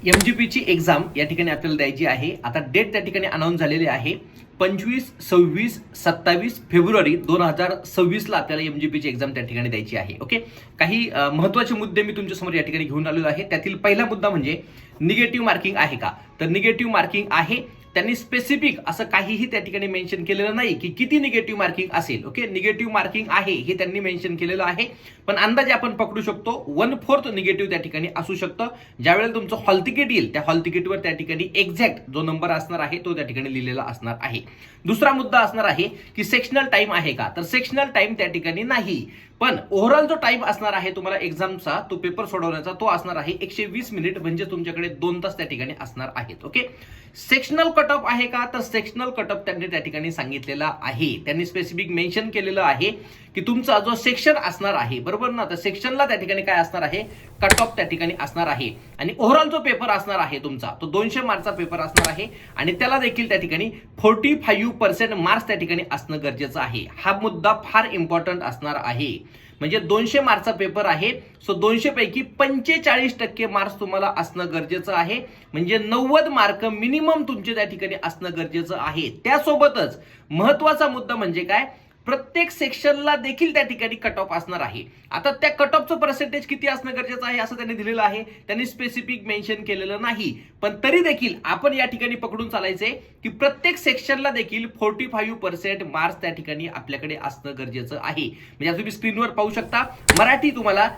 MGP ची exam या ठिकाणी आपल्याला द्यायची आहे. आता डेट त्या ठिकाणी अनाऊन्स झालेली आहे. 25, 26, 27 फेब्रुवारी 2026 ला आपल्याला MGP ची एक्झाम त्या ठिकाणी द्यायची आहे. ओके, काही महत्त्वाचे मुद्दे मी तुमच्यासमोर या ठिकाणी घेऊन आलेलो आहे. त्यातील पहिला मुद्दा म्हणजे निगेटिव्ह मार्किंग आहे का? तर निगेटिव्ह मार्किंग आहे. त्यांनी स्पेसिफिक असं काहीही त्या ठिकाणी मेन्शन केलेलं नाही की किती निगेटिव्ह मार्किंग असेल. ओके, निगेटिव्ह मार्किंग आहे हे त्यांनी मेन्शन केलेलं आहे, पण अंदाजे आपण पकडू शकतो 1/4 निगेटिव्ह त्या ठिकाणी असू शकतं. ज्यावेळेला तुमचं हॉल तिकीट येईल त्या हॉल तिकीटवर त्या ठिकाणी एक्झॅक्ट जो नंबर असणार आहे तो त्या ठिकाणी लिहिलेला असणार आहे. दुसरा मुद्दा असणार आहे की सेक्शनल टाइम आहे का? तर सेक्शनल टाइम त्या ठिकाणी नाही, पण ओव्हरऑल जो टाइम असणार आहे तुम्हाला एक्झामचा तो पेपर सोडवण्याचा तो असणार आहे 120 मिनिट, म्हणजे तुमच्याकडे 2 तास त्या ठिकाणी असणार आहेत. ओके, सेक्शनल कट ऑफ आहे का? तर सेक्शनल कट ऑफ त्यांनी त्या ठिकाणी सांगितलेला आहे. त्यांनी स्पेसिफिक मेन्शन केलेलं आहे की तुमचा जो सेक्शन असणार आहे, बरोबर ना, तर सेक्शनला त्या ठिकाणी काय असणार आहे, कट ऑफ त्या ठिकाणी असणार आहे. आणि ओव्हरऑल जो पेपर असणार आहे तुमचा तो 200 मार्कचा पेपर असणार आहे आणि त्याला देखील त्या ठिकाणी 45% मार्क्स त्या ठिकाणी असणं गरजेचं आहे. हा मुद्दा फार इम्पॉर्टंट असणार आहे. म्हणजे 200 मार्कचा पेपर आहे, सो 200 पैकी 45% मार्क्स तुम्हाला असणं गरजेचं आहे. म्हणजे 90 मार्क मिनिमम तुमचे त्या ठिकाणी असणं गरजेचं आहे. त्यासोबतच महत्वाचा मुद्दा म्हणजे काय, प्रत्येक सेक्शनला देखील त्या ठिकाणी कट ऑफ असणार आहे. आता त्या कट ऑफचं पर्सेंटेज किती असणं गरजेचं आहे असं त्यांनी दिलेलं आहे. त्यांनी स्पेसिफिक मेन्शन केलेलं नाही, पण तरी देखील आपण या ठिकाणी पकडून चालायचे की प्रत्येक सेक्शनला देखील 45% मार्क्स त्या ठिकाणी आपल्याकडे असणं गरजेचं आहे. म्हणजे तुम्ही स्क्रीनवर पाहू शकता, मराठी तुम्हाला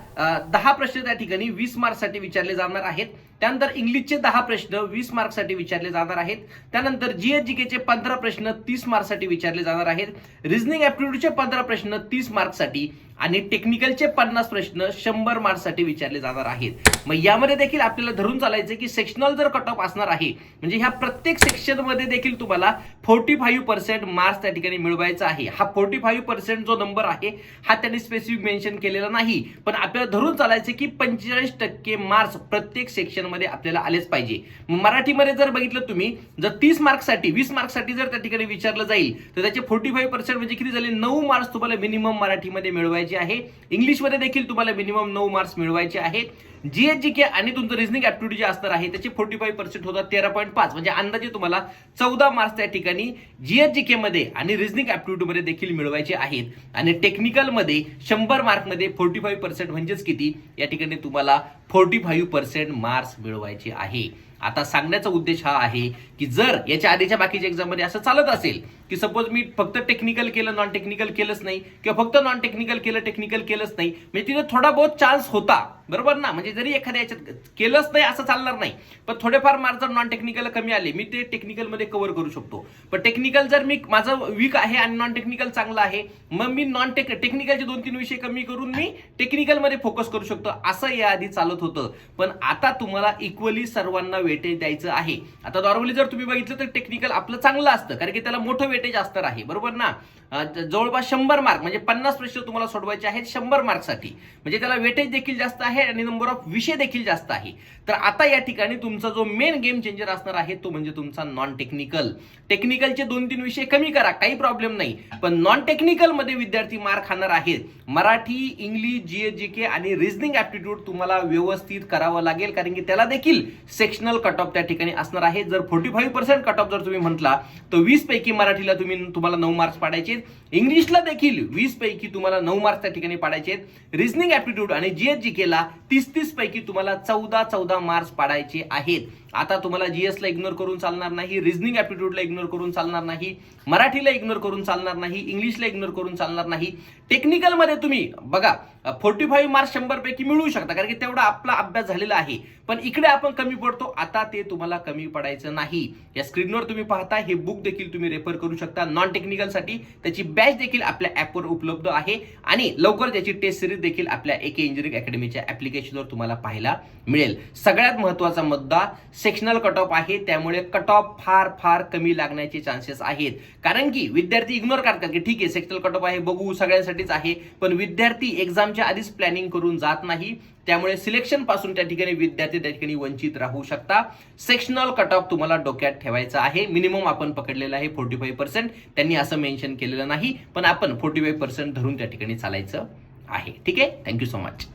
10 प्रश्न त्या ठिकाणी 20 मार्क्ससाठी विचारले जाणार आहेत. त्यानंतर इंग्लिशचे 10 प्रश्न 20 मार्क्ससाठी विचारले जाणार आहेत. त्यानंतर जीएचजीकेचे 15 प्रश्न 30 मार्क्ससाठी विचारले जाणार आहेत. रिझनिंग ऍप्टिट्यूडचे 15 प्रश्न 30 मार्क्ससाठी आणि टेक्निकलचे 50 प्रश्न 100 मार्क्ससाठी विचारले जाणार आहेत. मग यामध्ये देखील आपल्याला धरून चालायचे की सेक्शनल जर कट ऑफ असणार आहे म्हणजे ह्या प्रत्येक सेक्शन मध्ये देखील तुम्हाला 45% मार्क्स त्या ठिकाणी मिळवायचा आहे. हा 45% जो नंबर आहे हा त्यांनी स्पेसिफिक मेन्शन केलेला नाही, पण आपल्याला धरून चालायचे की 45% मार्क्स प्रत्येक सेक्शन मध्ये आपल्याला आलेच पाहिजे. मराठीमध्ये जर बघितलं तुम्ही, जर 30 मार्क्ससाठी 20 मार्क्ससाठी जर त्या ठिकाणी विचारलं जाईल तर त्याचे 45% म्हणजे किती झाले, 9 मार्क्स तुम्हाला मिनिमम मराठीमध्ये मिळवायचे आहे. इंग्लिशमध्ये देखील तुम्हाला मिनिमम 9 मार्क्स मिळवायचे आहेत. जीएचजीके आणि तुमचं रिझनिंग ऍप्टिट्यूड जे असणार आहे त्याचे 45% होतात 13.5, म्हणजे अंदाजे तुम्हाला 14 मार्क्स त्या ठिकाणी जीएचजीके मध्ये आणि रिझनिंग ऍप्टिट्यूड मध्ये देखील मिळवायचे आहेत. आणि टेक्निकल मध्ये 100 मार्क मध्ये 45% म्हणजेच किती, या ठिकाणी तुम्हाला 45% मार्क्स मिळवायचे आहे. आता सांगण्याचा उद्देश हा आहे की जर याच्या आधीच्या बाकीच्या एक्झाम मध्ये असं चालत असेल की सपोज मी फक्त टेक्निकल केलं नॉन टेक्निकल केलंच नाही, किंवा फक्त नॉन टेक्निकल केलं टेक्निकल केलंच नाही, म्हणजे तिथे थोडा बहुत चान्स होता, बरोबर ना, म्हणजे जरी एखाद्या याच्यात केलंच नाही असं चालणार नाही, पण थोडेफार मार्क जर नॉन टेक्निकल कमी आले मी ते टेक्निकल मध्ये कव्हर करू शकतो. पण टेक्निकल जर मी माझं वीक आहे आणि नॉन टेक्निकल चांगलं आहे, मग मी टेक्निकलचे 2-3 विषय कमी करून मी टेक्निकल मध्ये फोकस करू शकतो. असं याआधी चालत होतं, पण आता तुम्हाला इक्वली सर्वांना वेटेज द्यायचं आहे. आता नॉर्मली जर तुम्ही बघितलं तर टेक्निकल आपलं चांगलं असतं कारण की त्याला मोठं वेटेज असणार आहे, बरोबर ना. जवळपास 100 मार्क म्हणजे 50 प्रश्न तुम्हाला सोडवायचे आहेत 100 मार्कसाठी, म्हणजे त्याला वेटेज देखील जास्त आहे आणि नंबर ऑफ विषय देखील जास्त आहे. तर आता या ठिकाणी तुमचा जो मेन गेम चेंजर असणार आहे तो म्हणजे तुमचा नॉन टेक्निकल. टेक्निकलचे 2-3 विषय कमी करा, काही प्रॉब्लेम नाही, पण नॉन टेक्निकल मध्ये विद्यार्थी मार्क खाणार आहेत. मराठी, इंग्लिश, जीएचजीके आणि रिझनिंग ऍप्टिट्यूड तुम्हाला व्यवस्थित करावं लागेल, कारण की त्याला देखील सेक्शनल कट ऑफ त्या ठिकाणी असणार आहे. जर 45% कट ऑफ जर तुम्ही म्हटला तर 20 पैकी मराठीला तुम्हाला 9 मार्क्स पाडायचे, इंग्लिशला देखील 20 पैकी तुम्हाला 9 मार्क्स त्या ठिकाणी पाडायचे, रिझनिंग ऍप्टिट्यूड आणि जीएचजीकेला 30 पैकी तुम्हाला 14 मार्क्स पाडायचे आहेत. आता तुम्हाला जीएस ला इग्नोर करून चालणार नाही, रिझनिंग ऍप्टिट्यूडला इग्नोर करून चालणार नाही, मराठीला इग्नोर करून चालणार नाही, इंग्लिशला इग्नोर करून चालणार नाही. टेक्निकल मध्ये तुम्ही बघा 45 मार्क्स 100 पैकी मिळवू शकता कारण की तेवढा आपला अभ्यास झालेला आहे, पण इकडे आपण कमी पडतो, आता ते तुम्हाला कमी पडायचं नाही. या स्क्रीनवर तुम्ही पाहता हे बुक देखील तुम्ही रेफर करू शकता नॉन टेक्निकल साठी. त्याची बॅच देखील आपल्या ऍपवर उपलब्ध आहे आणि लवकर त्याची टेस्ट सिरीज देखील आपल्या एके इंजिनिअरिंग अकॅडमीच्या ऍप्लिकेशनवर तुम्हाला पाहायला मिळेल. सगळ्यात महत्त्वाचा मुद्दा सेक्शनल कट ऑफ आहे, त्यामुळे कट ऑफ फार कमी लागण्याचे चान्सेस आहेत. कारण की विद्यार्थी इग्नोर करतात की ठीक आहे सेक्शनल कट ऑफ आहे, बघू सगळ्यांसाठीच आहे, पण विद्यार्थी एक्झामच्या आधीच प्लॅनिंग करून जात नाही, त्यामुळे सिलेक्शन पासून त्या ठिकाणी विद्यार्थी त्या ठिकाणी वंचित राहू शकता. सेक्शनल कट ऑफ तुम्हाला डोक्यात ठेवायचा आहे. मिनिमम आपण पकडलेला आहे 45%, त्यांनी असं मेन्शन केलेलं नाही, पण आपण 45% धरून त्या ठिकाणी चालायचं आहे. ठीक आहे, थँक्यू सो मच.